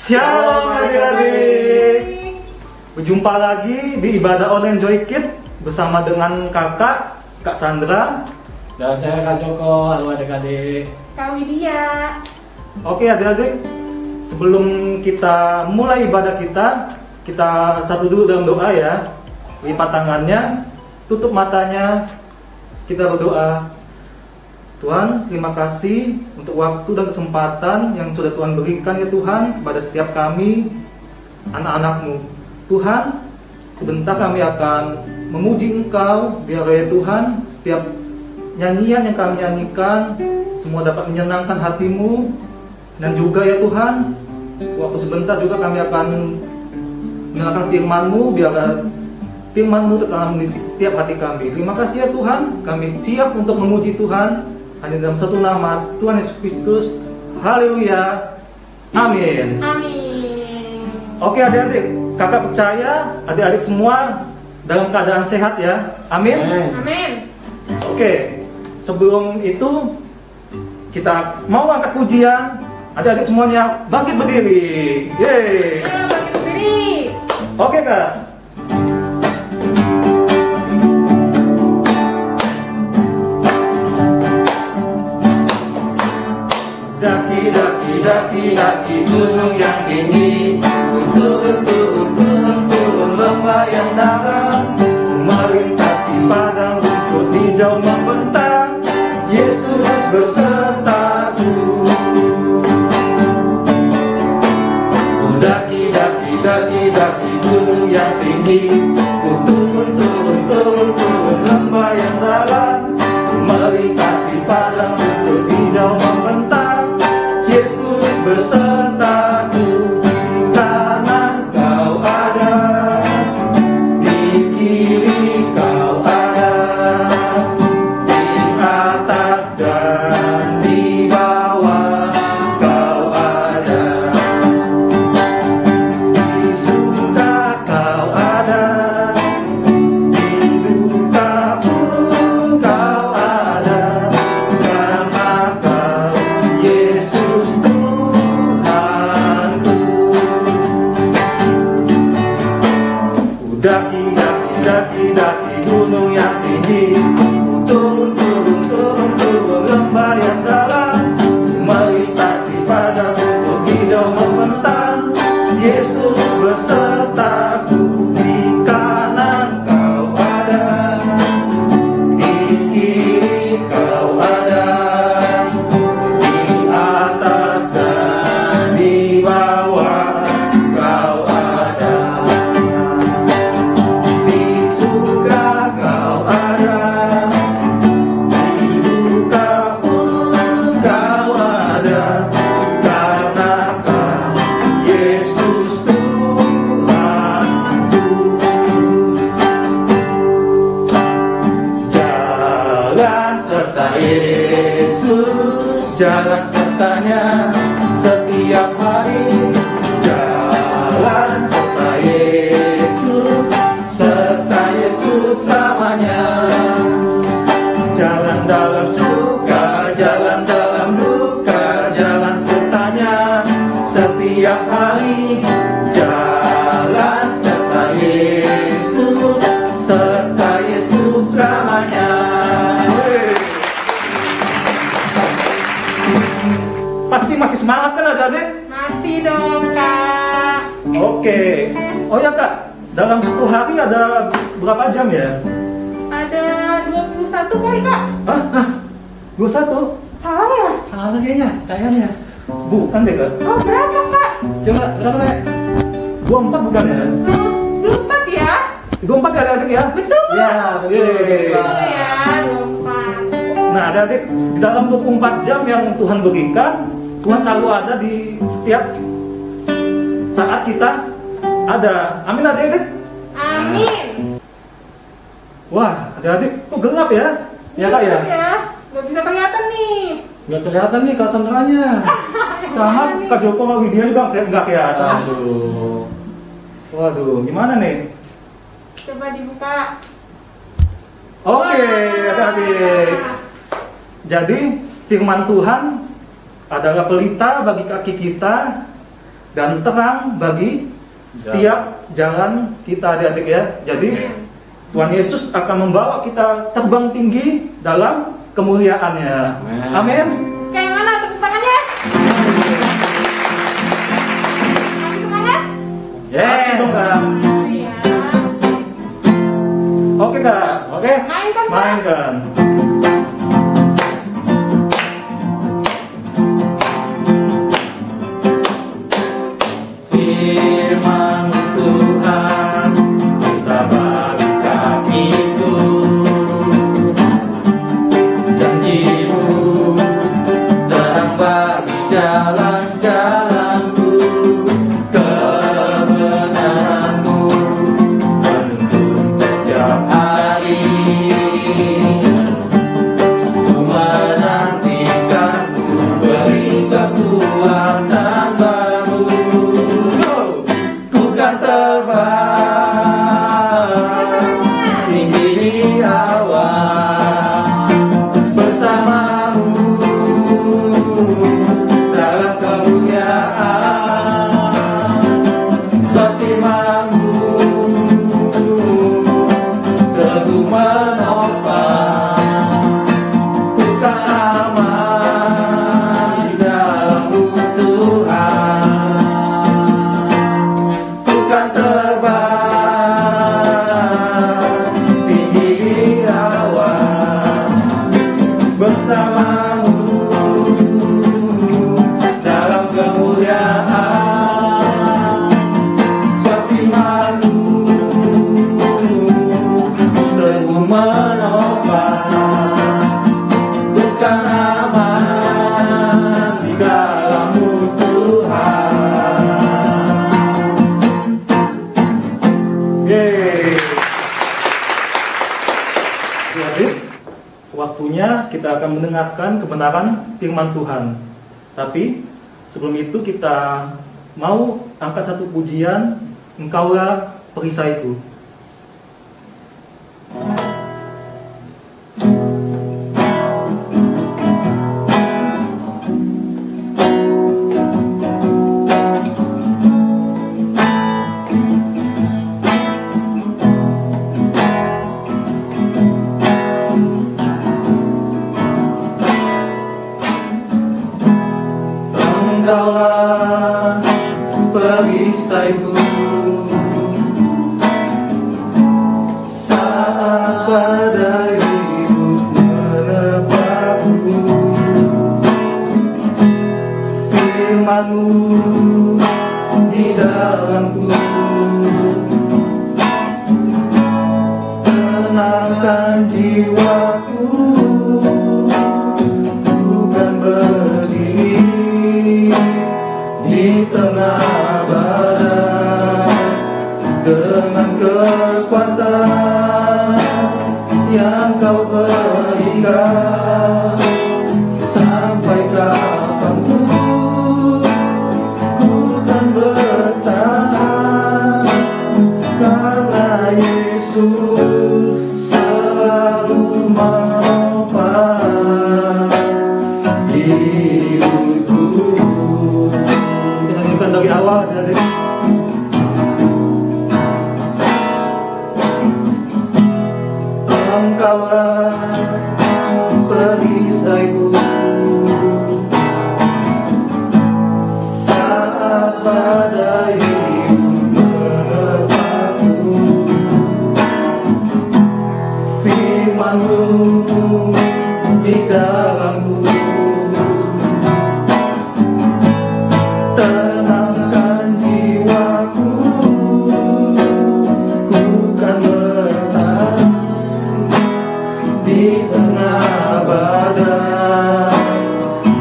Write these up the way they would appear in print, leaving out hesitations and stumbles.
Shalom adik-adik. Berjumpa lagi di ibadah online Joy Kid bersama dengan Kak Sandra dan saya Kak Joko. Halo adik-adik. Kak Widya. Oke adik-adik, sebelum kita mulai ibadah kita satu dulu dalam doa ya. Lipat tangannya, tutup matanya, kita berdoa. Tuhan, terima kasih untuk waktu dan kesempatan yang sudah Tuhan berikan ya Tuhan kepada setiap kami, anak-anak-Mu. Tuhan, sebentar kami akan memuji Engkau, biar ya Tuhan, setiap nyanyian yang kami nyanyikan, semua dapat menyenangkan hati-Mu. Dan juga ya Tuhan, waktu sebentar juga kami akan menyalakan firman-Mu, biar firman-Mu tertanam di setiap hati kami. Terima kasih ya Tuhan, kami siap untuk memuji Tuhan. Hanya dalam satu nama, Tuhan Yesus Kristus. Haleluya. Amin. Amin. Oke adik-adik, kakak percaya adik-adik semua dalam keadaan sehat ya. Amin. Amin. Oke, sebelum itu kita mau angkat pujian. Adik-adik semuanya bangkit berdiri. Yeay. Ayo bangkit berdiri. Oke kak. Daki gunung yang tinggi, turun lembah yang dalam, melintasi padang rumput hijau membentang. Yesus besertaku. Daki gunung yang tinggi, turun lembah yang dalam, melintasi padang rumput hijau membentang. Yesus besertaku, di kanan Kau ada, di kiri Kau ada, di atas dan di bawah Kau ada, di suka Kau ada, di duka pun Kau ada, karena Kau Yesus Tuhanku. Daki gunung yang tinggi, turun lembah yang dalam, melintasi padang rumput hijau membentang. Yesus besertaku, di kanan Kau ada, di kiri Kau ada, di atas dan di bawah Kau ada, di surga Kau ada, di duka pun Kau ada, karena Kau Yesus Tuhanku. Jalan serta Yesus, jalan sertanya setiap hari. Jalan serta Yesus, serta Yesus selamanya. Jalan dalam suka, jalan dalam duka, jalan sertanya setiap hari. Jalan serta Yesus, serta Yesus selamanya. Pasti masih semangat kan adik-adik? Masih dong Kak. Oke. Oh ya kak, dalam satu hari ada berapa jam ya? Ada 21 kali Kak. Hah? 21? Salah ya? Salah kayaknya. Bukan deh kak. Oh berapa Kak? Coba berapa Kak? 24 bukan ya? 24 ya? 24 ya adik-adik ya? Betul Kak? Ya, betul. Betul ya, 24. Nah adik-adik, di dalam 24 jam yang Tuhan berikan, Tuhan selalu ada di setiap saat kita ada. Amin adik-adik? Amin. Wah adik-adik, kok gelap ya? Ya kak ya? Gak bisa kelihatan nih. Nggak kelihatan nih Kak Sandranya. Sama Kak Joko sama Widya juga nggak kelihatan. Aduh. Waduh, gimana nih? Coba dibuka. Oke, Wah. adik-adik. Jadi firman Tuhan adalah pelita bagi kaki kita dan terang bagi setiap jalan kita adik-adik ya. Jadi Tuhan Yesus akan membawa kita terbang tinggi dalam kemuliaannya. Amin. Kayak mana tepuk tangannya? Masih semangat? Pasti dong, Kak. Iya. Oke Kak. Oke. Mainkan, Kak. Mainkan. Firman Tuhan kita bagi kakiku, janjimu terang bagi jalan-jalanku, kebenaranmu menuntun setiap hari. Ku menantikan, ku beri kekuatan baru. Ku kan terbang tinggi di awan bersamamu dalam kemuliaan. Firman-Mu teguh menopang, ku kan aman di dalam-Mu Tuhan. Ku kan terbang tinggi di awan bersama-Mu dalam kemuliaan. Sebab firman-Mu teguh menopang, ku kan aman di dalam-Mu Tuhan. Yeay. Jadi, waktunya kita akan mendengarkan kebenaran firman Tuhan. Tapi sebelum itu kita mau angkat satu pujian, Engkaulah perisaiku. Engkaulah perisaiku saat badai hidup menerpaku. Firman-Mu di dalamku tenangkan jiwaku, bukan berdiri di tengah badai dengan kekuatan yang Kau berikan. Sampai kapanpun ku kan bertahan, karena Yesus selalu menopang hidupku. Kita nyanyikan dari awal dari Engkaulah perisaiku saat badai hidup menerpaku. Firman-Mu di dalamku tenangkan jiwaku, ku kan bertahan di tengah badai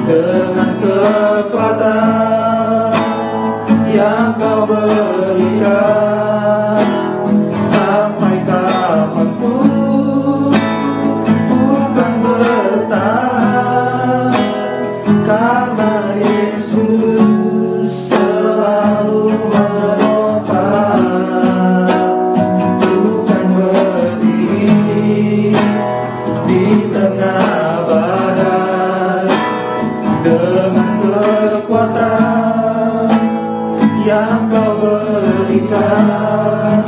dengan kekuatan yang Kau berikan. Sampai kapanpun ku kan bertahan, karena Yesus selalu menopang. Ku kan berdiri di tengah badai dengan kekuatan yang kau berikan.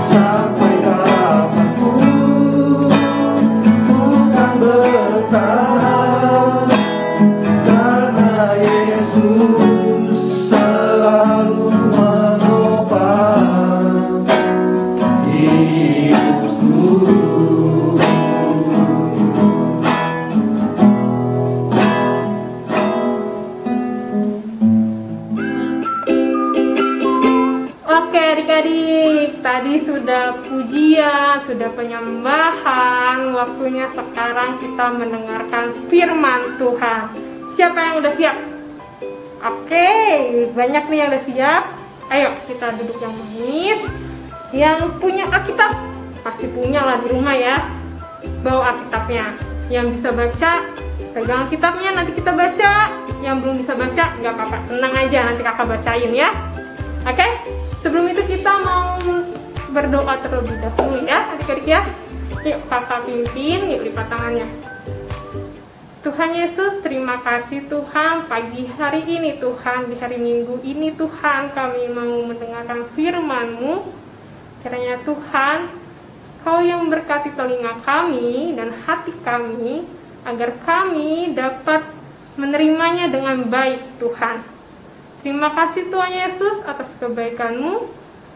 Sampai kapanpun ku kan bertahan, karena Yesus selalu menopang hidupku. Oke adik-adik, tadi sudah pujian, sudah penyembahan. Waktunya sekarang kita mendengarkan firman Tuhan. Siapa yang udah siap? Oke, banyak nih yang udah siap. Ayo kita duduk yang manis. Yang punya Alkitab, pasti punya lah di rumah ya. Bawa Alkitabnya. Yang bisa baca, pegang Alkitabnya, nanti kita baca. Yang belum bisa baca, nggak apa-apa, tenang aja, nanti kakak bacain ya. Oke? Sebelum itu kita mau berdoa terlebih dahulu ya adik-adik ya. Yuk kakak pimpin, yuk lipat tangannya. Tuhan Yesus, terima kasih Tuhan, pagi hari ini Tuhan, di hari Minggu ini Tuhan, kami mau mendengarkan firman-Mu. Kiranya Tuhan, Kau yang berkati telinga kami dan hati kami, agar kami dapat menerimanya dengan baik Tuhan. Terima kasih Tuhan Yesus atas kebaikan-Mu.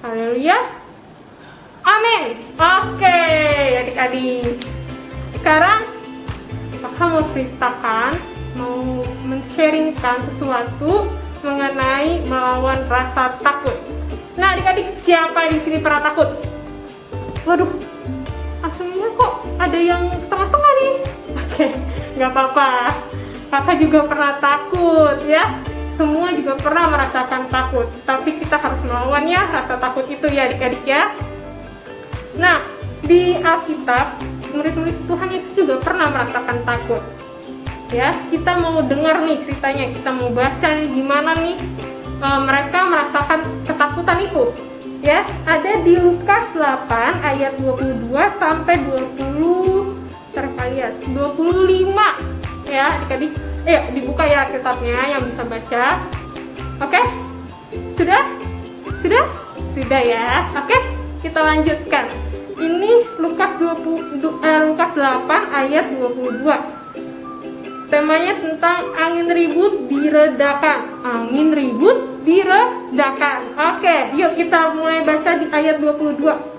Haleluya. Amin. Oke, adik-adik. Sekarang kakak mau ceritakan, mau men-sharingkan sesuatu mengenai melawan rasa takut. Nah, adik-adik, siapa di sini pernah takut? Waduh, aslinya kok ada yang setengah-setengah nih. Oke, nggak apa-apa. Kakak juga pernah takut ya. Semua juga pernah merasakan takut, tapi kita harus melawannya rasa takut itu ya adik-adik ya. Nah, di Alkitab, murid-murid Tuhan Yesus juga pernah merasakan takut. Ya, kita mau dengar nih ceritanya, kita mau baca nih gimana nih mereka merasakan ketakutan itu. Ya, ada di Lukas 8 ayat 22 sampai 20 terkalian 25 ya adik-adik. Dibuka ya Alkitabnya yang bisa baca. Oke? Sudah? Sudah ya. Oke, kita lanjutkan. Ini Lukas 8 ayat 22. Temanya tentang angin ribut diredakan. Angin ribut diredakan. Oke, yuk kita mulai baca di ayat 22.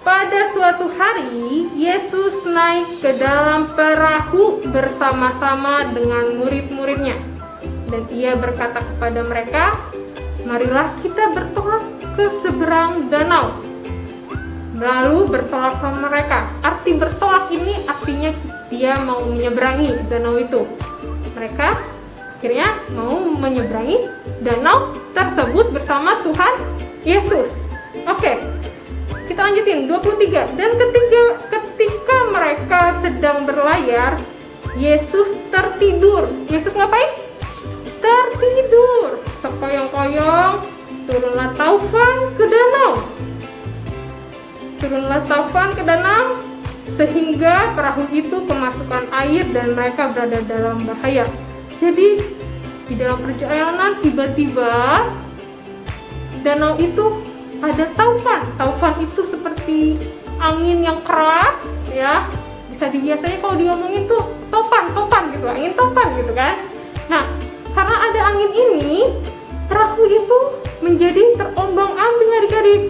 Pada suatu hari, Yesus naik ke dalam perahu bersama-sama dengan murid-muridnya. Dan ia berkata kepada mereka, "Marilah kita bertolak ke seberang danau." Lalu bertolaklah mereka. Arti bertolak ini artinya dia mau menyeberangi danau itu. Mereka akhirnya mau menyeberangi danau tersebut bersama Tuhan Yesus. Oke. Kita lanjutin 23. Dan ketika mereka sedang berlayar, Yesus tertidur. Yesus ngapain? Tertidur. Sekoyong-koyong, turunlah taufan ke danau, sehingga perahu itu kemasukan air dan mereka berada dalam bahaya. Jadi di dalam perjalanan tiba-tiba danau itu ada taufan. Taufan itu seperti angin yang keras ya. Bisa biasanya kalau diomongin tuh topan gitu, angin topan gitu kan. Nah, karena ada angin ini, perahu itu menjadi terombang-ambing adik-adik.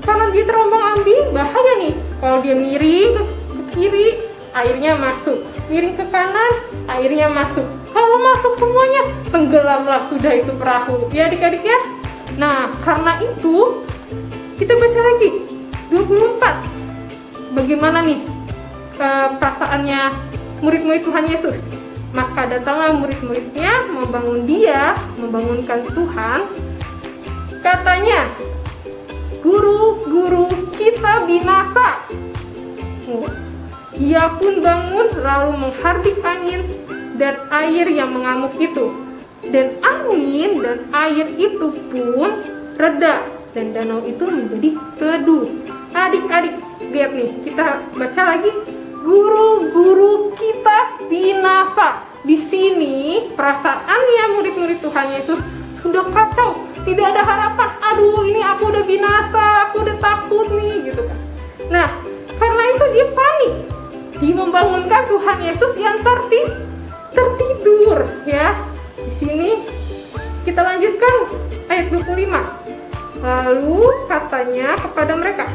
Karena dia terombang-ambing, bahaya nih. Kalau dia miring ke kiri, airnya masuk. Miring ke kanan, airnya masuk. Kalau masuk semuanya, tenggelamlah sudah itu perahu. Ya adik-adik ya. Nah, karena itu kita baca lagi 24. Bagaimana nih perasaannya murid-murid Tuhan Yesus? Maka datanglah murid-muridnya membangunkan Tuhan. Katanya, "Guru, kita binasa." Ia pun bangun lalu menghardik angin dan air yang mengamuk itu. Dan angin dan air itu pun reda dan danau itu menjadi teduh. Adik-adik, lihat nih, kita baca lagi. Guru kita binasa. Di sini perasaannya murid-murid Tuhan Yesus sudah kacau, tidak ada harapan. Aduh, ini aku udah binasa, aku udah takut nih, gitu kan. Nah, karena itu dia panik. Dia membangunkan Tuhan Yesus yang tertidur, ya. Di sini kita lanjutkan ayat 25. Lalu katanya kepada mereka,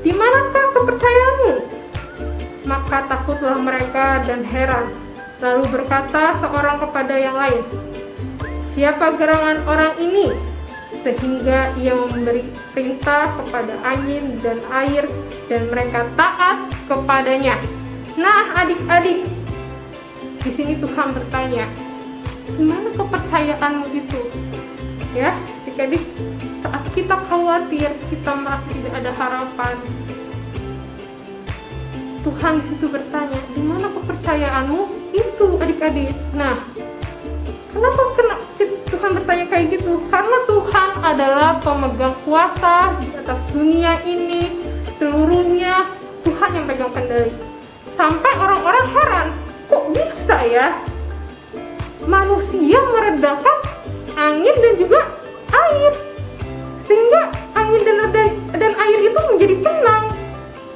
"Di manakah kepercayaanmu?" Maka takutlah mereka dan heran. Lalu berkata seorang kepada yang lain, "Siapa gerangan orang ini sehingga ia memberi perintah kepada angin dan air dan mereka taat kepadanya?" Nah, adik-adik, di sini Tuhan bertanya, di mana kepercayaanmu itu? Ya, adik-adik, saat kita khawatir, kita merasa tidak ada harapan, Tuhan di situ bertanya, di mana kepercayaanmu itu, adik-adik? Nah, kenapa Tuhan bertanya kayak gitu? Karena Tuhan adalah pemegang kuasa di atas dunia ini, seluruhnya Tuhan yang pegang kendali. Sampai orang-orang heran, kok bisa ya manusia meredakan angin dan juga air, sehingga angin dan air itu menjadi tenang.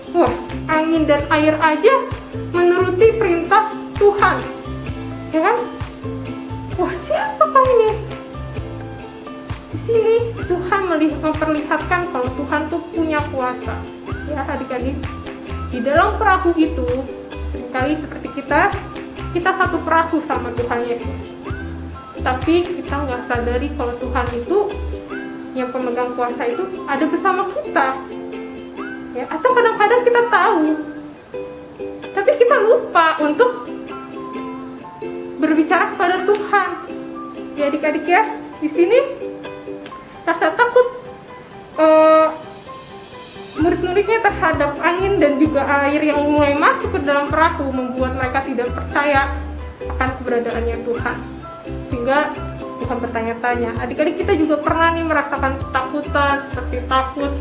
Wah, angin dan air aja menuruti perintah Tuhan, ya kan? Wah, siapakah ini? Di sini Tuhan memperlihatkan kalau Tuhan tuh punya kuasa. Ya, adik-adik, di dalam perahu itu, seringkali seperti kita satu perahu sama Tuhan Yesus. Tapi kita nggak sadari kalau Tuhan itu, yang pemegang kuasa itu ada bersama kita. Ya, atau kadang-kadang kita tahu, tapi kita lupa untuk berbicara kepada Tuhan. Ya, adik-adik ya, di sini rasa takut murid-muridnya terhadap angin dan juga air yang mulai masuk ke dalam perahu membuat mereka tidak percaya akan keberadaannya Tuhan, sehingga Tuhan bertanya-tanya. Adik-adik, kita juga pernah nih merasakan ketakutan, seperti takut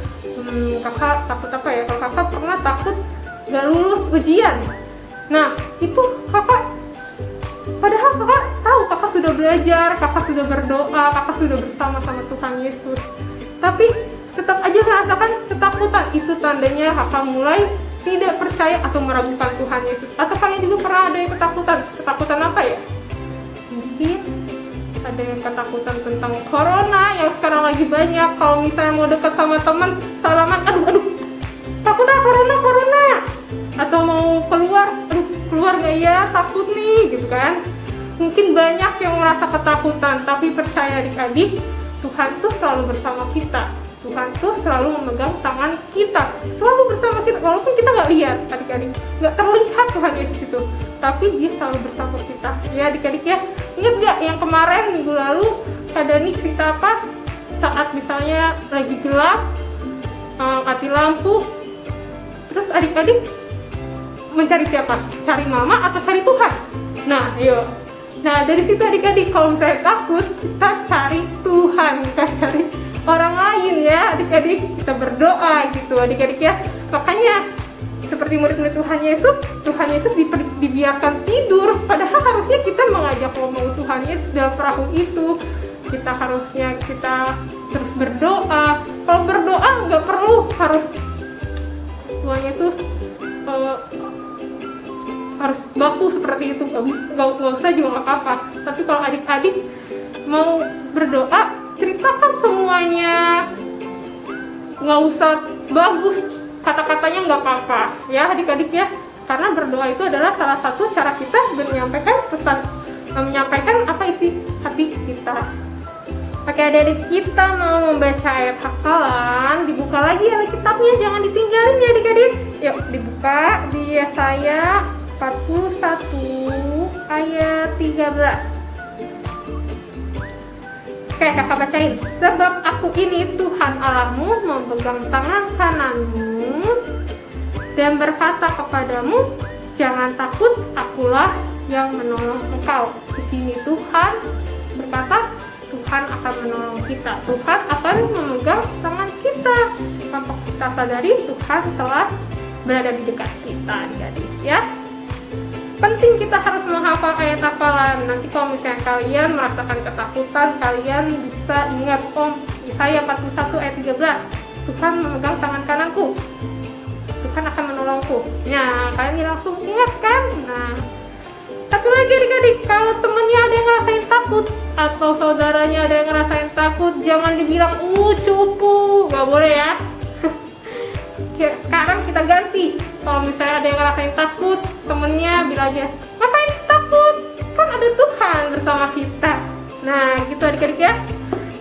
kakak takut apa ya, kalau kakak pernah takut gak lulus ujian. Nah, itu kakak, padahal kakak tahu kakak sudah belajar, kakak sudah berdoa, kakak sudah bersama-sama Tuhan Yesus, tapi tetap aja merasakan ketakutan. Itu tandanya kakak mulai tidak percaya atau meragukan Tuhan Yesus. Atau kalian juga pernah ada yang ketakutan apa ya? Mungkin ada yang ketakutan tentang corona yang sekarang lagi banyak. Kalau misalnya mau dekat sama teman, salaman, aduh, takut corona. Atau mau keluar gak ya, takut nih, gitu kan. Mungkin banyak yang merasa ketakutan, tapi percaya adik-adik, Tuhan tuh selalu bersama kita. Tuhan tuh selalu memegang tangan kita, selalu bersama kita, walaupun kita nggak lihat, adik-adik, nggak terlihat Tuhan Yesus itu, tapi Dia selalu bersama kita. Ya, adik-adik ya, ingat nggak yang kemarin minggu lalu ada nih cerita apa? Saat misalnya lagi gelap, mati lampu, terus adik-adik mencari siapa? Cari mama atau cari Tuhan? Nah, yuk. Nah, dari situ adik-adik, kalau misalnya takut, kita cari Tuhan, kita cari orang lain ya, adik-adik, kita berdoa gitu, adik-adik ya. Makanya seperti murid-murid Tuhan Yesus dibiarkan tidur, padahal harusnya kita mengajak ngomong Tuhan Yesus dalam perahu itu. Kita terus berdoa. Kalau berdoa nggak perlu harus Tuhan Yesus harus baku seperti itu, nggak usah juga nggak apa-apa. Tapi kalau adik-adik mau berdoa, ceritakan semuanya, nggak usah bagus, kata-katanya nggak apa-apa ya adik-adik ya, karena berdoa itu adalah salah satu cara kita menyampaikan pesan, menyampaikan apa isi hati kita. Oke, adik-adik, kita mau membaca ayat hafalan. Dibuka lagi Alkitabnya, jangan ditinggalin ya adik-adik. Yuk dibuka di Yesaya 41 ayat 13. Oke, kakak bacain. Sebab aku ini Tuhan Allahmu memegang tangan kananmu dan berkata kepadamu, jangan takut, akulah yang menolong engkau. Di sini Tuhan berkata, Tuhan akan menolong kita. Tuhan akan memegang tangan kita. Tanpa kita sadari, Tuhan telah berada di dekat kita, adik-adik ya. penting kita harus menghafal ayat hafalan. Nanti kalau misalnya kalian merasakan ketakutan, kalian bisa ingat, Yesaya 41 ayat 13, Tuhan memegang tangan kananku, Tuhan akan menolongku. Nah, kalian langsung ingat kan? Nah, satu lagi adik-adik, kalau temennya ada yang ngerasain takut atau saudaranya ada yang ngerasain takut, jangan dibilang cupu, nggak boleh ya. Sekarang kita ganti, kalau misalnya ada yang ngerasain takut, temennya bilang aja, ngapain takut, kan ada Tuhan bersama kita. Nah gitu adik-adik ya,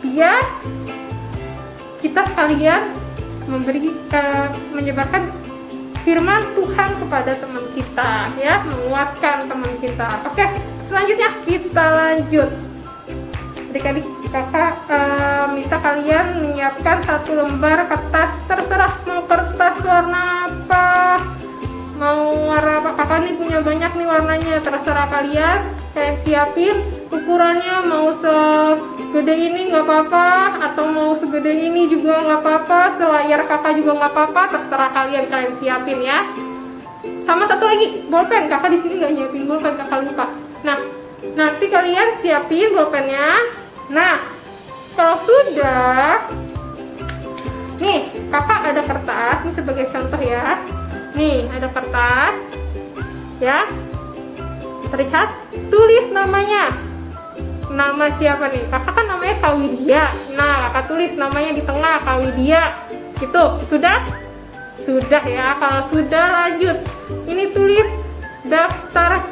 biar kita sekalian menyebarkan firman Tuhan kepada teman kita ya, menguatkan teman kita. Oke, selanjutnya kita lanjut. Adik-adik, kakak minta kalian menyiapkan 1 lembar kertas, terserah mau kertas warna apa, mau warna apa. Kakak nih punya banyak nih warnanya, terserah kalian siapin. Ukurannya mau segede ini nggak apa-apa, atau mau segede ini juga nggak apa-apa, selayar kakak juga nggak apa-apa, terserah kalian siapin ya. Sama satu lagi, bolpen. Kakak di sini nggak nyiapin bolpen, kakak lupa. Nah, nanti kalian siapin bolpennya. Nah, kalau sudah, nih kakak ada kertas, ini sebagai contoh ya. Nih ada kertas, ya. Terlihat, tulis namanya. Nama siapa nih? Kakak kan namanya Kawidia. Nah, kakak tulis namanya di tengah, Kawidia. Gitu, sudah? Sudah ya. Kalau sudah, lanjut. Ini tulis daftar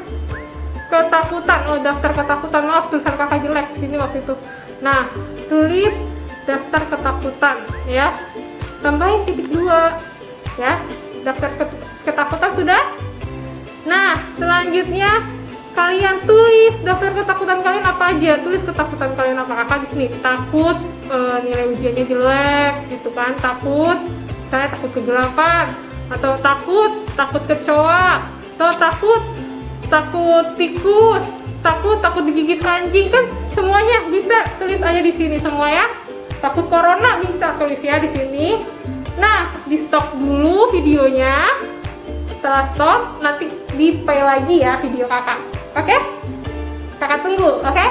ketakutan. Daftar ketakutan, maaf tulisan kakak jelek sini waktu itu. Nah, tulis daftar ketakutan ya, tambahin titik 2 ya. Daftar ketakutan sudah. Nah, selanjutnya kalian tulis daftar ketakutan kalian apa aja. Tulis ketakutan kalian apa. Kakak di sini takut nilai ujiannya jelek gitu kan, takut saya takut kegelapan, atau takut kecoa, atau takut tikus, takut digigit anjing. Kan semuanya bisa tulis aja di sini semua ya. Takut corona bisa tulis ya di sini. Nah, di stop dulu videonya. Setelah stop, nanti di play lagi ya video kakak. Oke? Kakak tunggu, oke?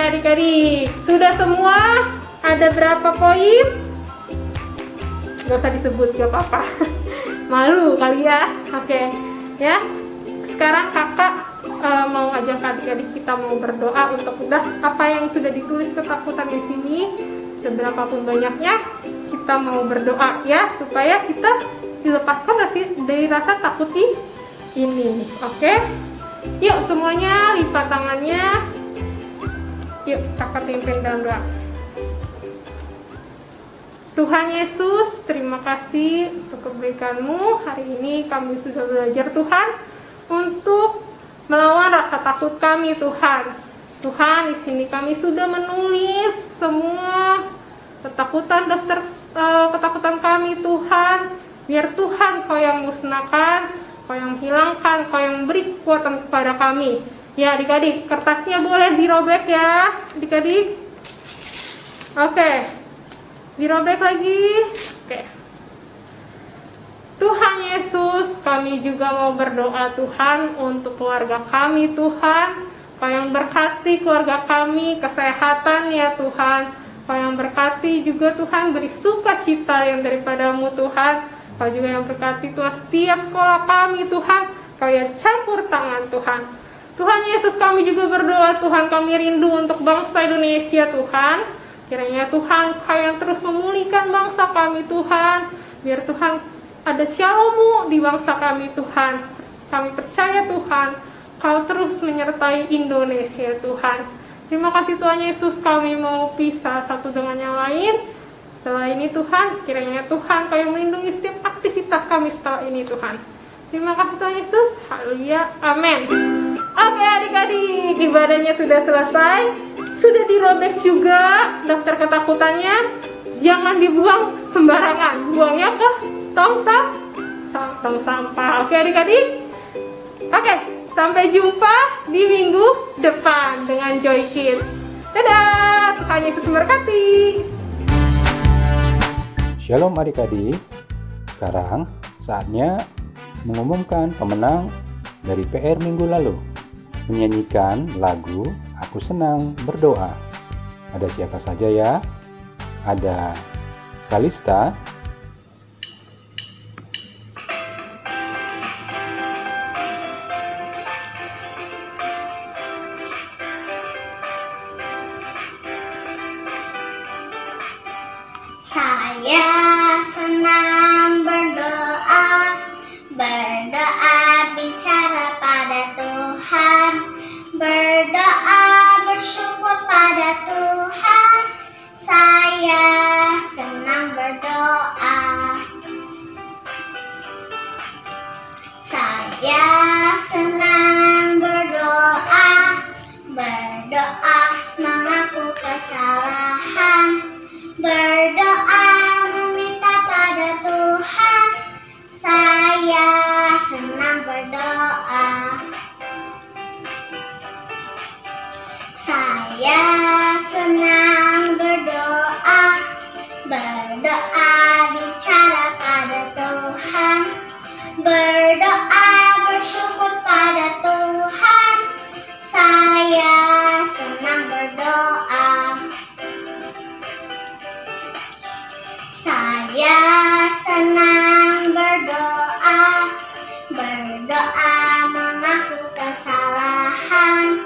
Adik-adik, sudah semua? Ada berapa poin? Gak usah disebut, gak apa-apa. Malu kali ya. Oke, ya. Sekarang kakak mau ajak adik-adik kita mau berdoa untuk apa yang sudah ditulis ketakutan di sini, seberapa pun banyaknya, kita mau berdoa ya, supaya kita dilepaskan dari rasa takut ini. Oke? Yuk semuanya lipat tangannya. Yuk, kakak pimpin dalam doa. Tuhan Yesus, terima kasih untuk kebaikan-Mu. Hari ini kami sudah belajar Tuhan untuk melawan rasa takut kami Tuhan. Tuhan, di sini kami sudah menulis semua daftar ketakutan kami Tuhan. Biar Tuhan Kau yang musnahkan, Kau yang hilangkan, Kau yang beri kekuatan kepada kami. Ya adik-adik, kertasnya boleh dirobek ya adik-adik. Oke, dirobek lagi. Oke. Tuhan Yesus, kami juga mau berdoa Tuhan untuk keluarga kami Tuhan. Kau yang berkati keluarga kami, kesehatan ya Tuhan. Kau yang berkati juga Tuhan, beri sukacita yang daripada-Mu Tuhan. Kau juga yang berkati Tuhan setiap sekolah kami Tuhan. Kau yang campur tangan Tuhan. Tuhan Yesus, kami juga berdoa Tuhan, kami rindu untuk bangsa Indonesia Tuhan. Kiranya Tuhan Kau yang terus memulihkan bangsa kami Tuhan. Biar Tuhan ada shalom-Mu di bangsa kami Tuhan. Kami percaya Tuhan Kau terus menyertai Indonesia Tuhan. Terima kasih Tuhan Yesus, kami mau pisah satu dengan yang lain. Setelah ini Tuhan, kiranya Tuhan Kau yang melindungi setiap aktivitas kami setelah ini Tuhan. Terima kasih Tuhan Yesus. Haleluya. Amin. Oke adik-adik, ibadahnya sudah selesai. Sudah dirobek juga daftar ketakutannya. Jangan dibuang sembarangan, buangnya ke tong sampah. Oke adik-adik. Oke, sampai jumpa di minggu depan dengan Joy Kids. Dadah, Tuhan Yesus memberkati. Shalom adik-adik. Sekarang saatnya mengumumkan pemenang dari PR minggu lalu. Menyanyikan lagu Aku Senang Berdoa. Ada siapa saja ya? Ada Kalista, Saya senang berdoa, bicara pada Tuhan, berdoa bersyukur pada Tuhan. Saya senang berdoa. Saya senang berdoa, mengaku kesalahan, berdoa meminta pada Tuhan. Saya senang berdoa. Saya senang berdoa, bicara pada Tuhan, berdoa bersyukur pada Tuhan. Saya senang berdoa. Saya senang berdoa, mengaku kesalahan,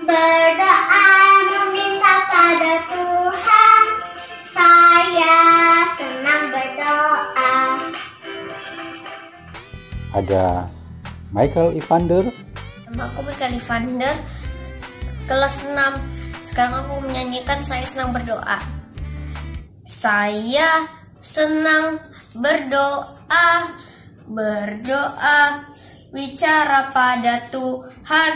berdoa meminta pada Tuhan. Saya senang berdoa. ada Michael Evander, Nama aku Michael Evander, kelas 6. Sekarang aku menyanyikan Saya Senang Berdoa. Saya senang berdoa, bicara pada Tuhan,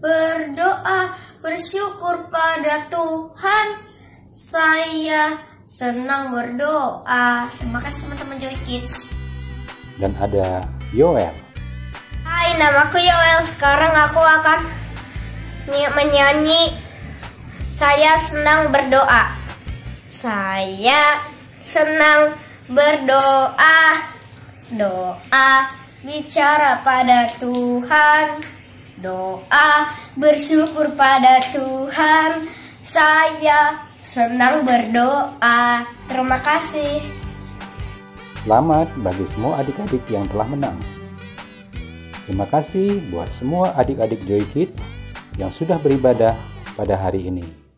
berdoa bersyukur pada Tuhan. Saya senang berdoa. Terima kasih teman-teman Joy Kids. dan ada Yoel. Hai, namaku Yoel. Sekarang aku akan menyanyi Saya Senang Berdoa. Saya senang berdoa, bicara pada Tuhan, bersyukur pada Tuhan. Saya senang berdoa. Terima kasih. Selamat bagi semua adik-adik yang telah menang. Terima kasih buat semua adik-adik Joy Kids yang sudah beribadah pada hari ini.